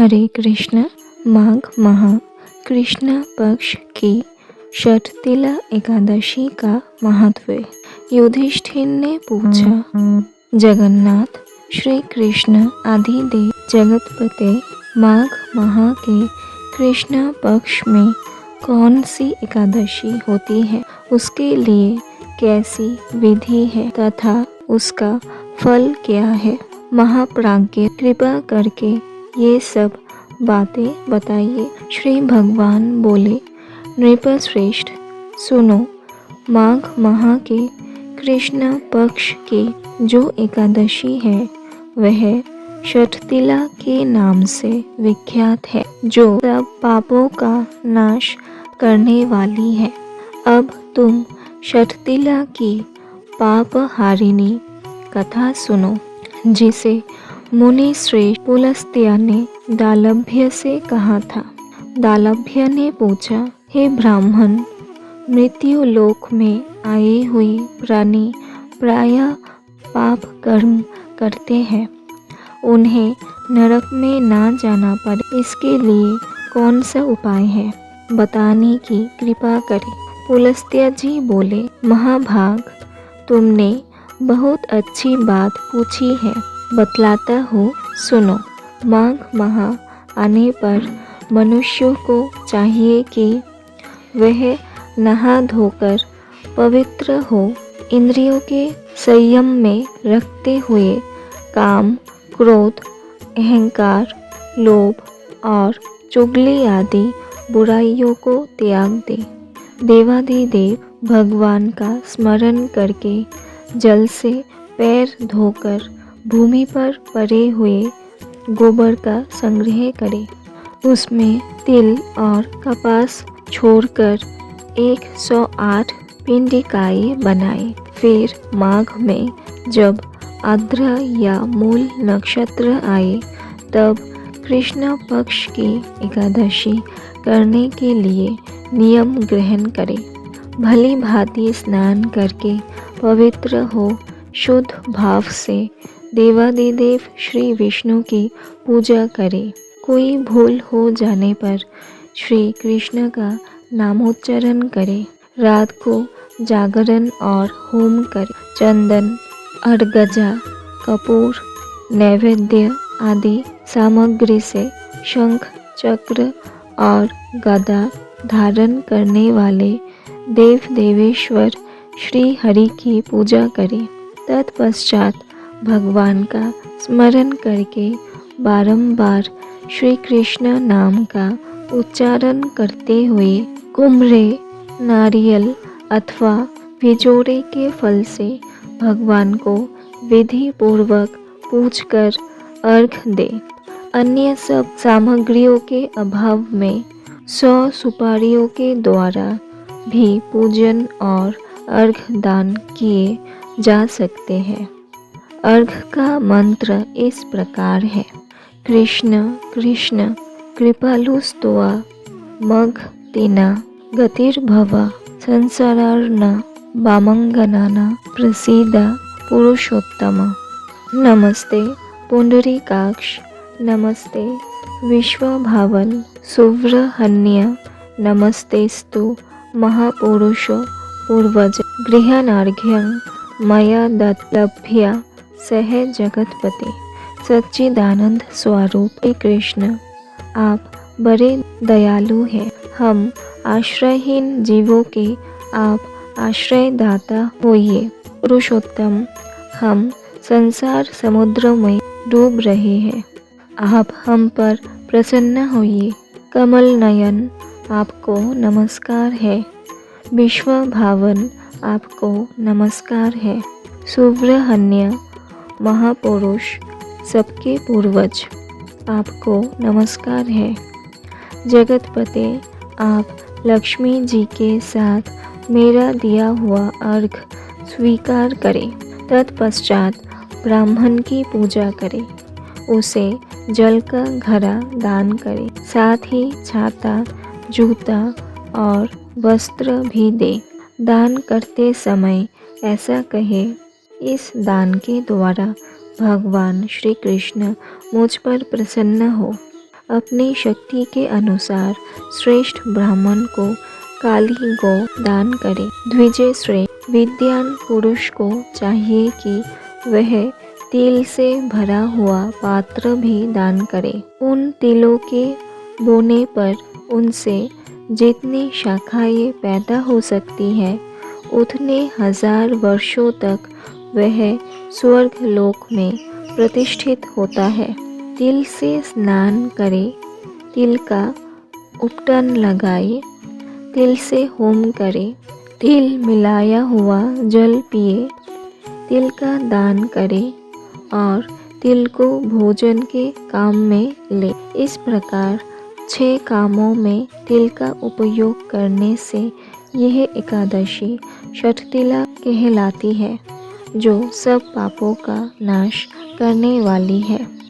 हरे कृष्ण। माघ माह कृष्ण पक्ष की षठतिला एकादशी का महत्व। युधिष्ठिर ने पूछा, जगन्नाथ श्री कृष्ण आदिदेव जगतपते माघ माह के कृष्ण पक्ष में कौन सी एकादशी होती है, उसके लिए कैसी विधि है तथा उसका फल क्या है। महाप्राज्ञ कृपा करके ये सब बातें बताइए। श्री भगवान बोले, नृपश्रेष्ठ सुनो, माघ माह के कृष्ण पक्ष की जो एकादशी है वह षठतिला के नाम से विख्यात है, जो सब पापों का नाश करने वाली है। अब तुम षठतिला की पाप हारिणी कथा सुनो, जिसे मुनि श्रेष्ठ पुलस्त्य ने दालभ्य से कहा था। दालभ्य ने पूछा, हे ब्राह्मण, मृत्यु लोक में आए हुए प्राणी प्रायः पाप कर्म करते हैं, उन्हें नरक में ना जाना पड़े, इसके लिए कौन सा उपाय है, बताने की कृपा करें। पुलस्त्य जी बोले, महाभाग, तुमने बहुत अच्छी बात पूछी है, बतलाता हूँ, सुनो। माघ माह आने पर मनुष्यों को चाहिए कि वह नहा धोकर पवित्र हो, इंद्रियों के संयम में रखते हुए काम, क्रोध, अहंकार, लोभ और चुगली आदि बुराइयों को त्याग दे। देवाधिदेव भगवान का स्मरण करके जल से पैर धोकर भूमि पर पड़े हुए गोबर का संग्रह करे, उसमें तिल और कपास छोड़कर 108 पिंडिकाएं बनाए। फिर माघ में जब आर्द्रा या मूल नक्षत्र आए तब कृष्ण पक्ष की एकादशी करने के लिए नियम ग्रहण करे। भली भांति स्नान करके पवित्र हो शुद्ध भाव से देवादिदेव श्री विष्णु की पूजा करे। कोई भूल हो जाने पर श्री कृष्ण का नामोच्चारण करे। रात को जागरण और होम करे। चंदन, अर्गजा, कपूर, नैवेद्य आदि सामग्री से शंख, चक्र और गदा धारण करने वाले देव देवेश्वर श्री हरि की पूजा करे। तत्पश्चात भगवान का स्मरण करके बारंबार श्री कृष्ण नाम का उच्चारण करते हुए कुम्हरे, नारियल अथवा भिजोरे के फल से भगवान को विधि पूर्वक पूजकर अर्घ दे। अन्य सब सामग्रियों के अभाव में 100 सुपारियों के द्वारा भी पूजन और अर्घ दान किए जा सकते हैं। अर्घ का मंत्र इस प्रकार है, कृष्ण कृष्ण कृपालुस्त्वा मघ तिना गतिर्भव संसारार्न वामंगनाना प्रसीद पुरुषोत्तम। नमस्ते पुंडरीकाक्ष, नमस्ते विश्वभावन सुव्रहन्य, नमस्तेस्तु महापुरुष पूर्वज गृहानार्घ्यं मया दत्तभ्य सह जगतपते। सच्चिदानंद स्वरूप श्री कृष्ण, आप बड़े दयालु हैं। हम आश्रयहीन जीवों के आप आश्रयदाता होइए। पुरुषोत्तम, हम संसार समुद्र में डूब रहे हैं, आप हम पर प्रसन्न होइए। कमल नयन, आपको नमस्कार है। विश्व भावन, आपको नमस्कार है। सुव्रहन्य महापुरुष, सबके पूर्वज, आपको नमस्कार है। जगतपते, आप लक्ष्मी जी के साथ मेरा दिया हुआ अर्घ स्वीकार करें। तत्पश्चात ब्राह्मण की पूजा करें, उसे जल का घड़ा दान करें, साथ ही छाता, जूता और वस्त्र भी दे। दान करते समय ऐसा कहे, इस दान के द्वारा भगवान श्री कृष्ण मुझ पर प्रसन्न हो। अपनी शक्ति के अनुसार श्रेष्ठ ब्राह्मण को काली गौ दान करे। द्विजय श्रेष्ठ विद्वान पुरुष को चाहिए कि वह तिल से भरा हुआ पात्र भी दान करे। उन तिलों के बोने पर उनसे जितनी शाखाएं पैदा हो सकती है उतने 1000 वर्षों तक वह स्वर्ग लोक में प्रतिष्ठित होता है। तिल से स्नान करे, तिल का उपटन लगाए, तिल से होम करे, तिल मिलाया हुआ जल पिए, तिल का दान करे और तिल को भोजन के काम में ले। इस प्रकार 6 कामों में तिल का उपयोग करने से यह एकादशी षठतिला कहलाती है, जो सब पापों का नाश करने वाली है।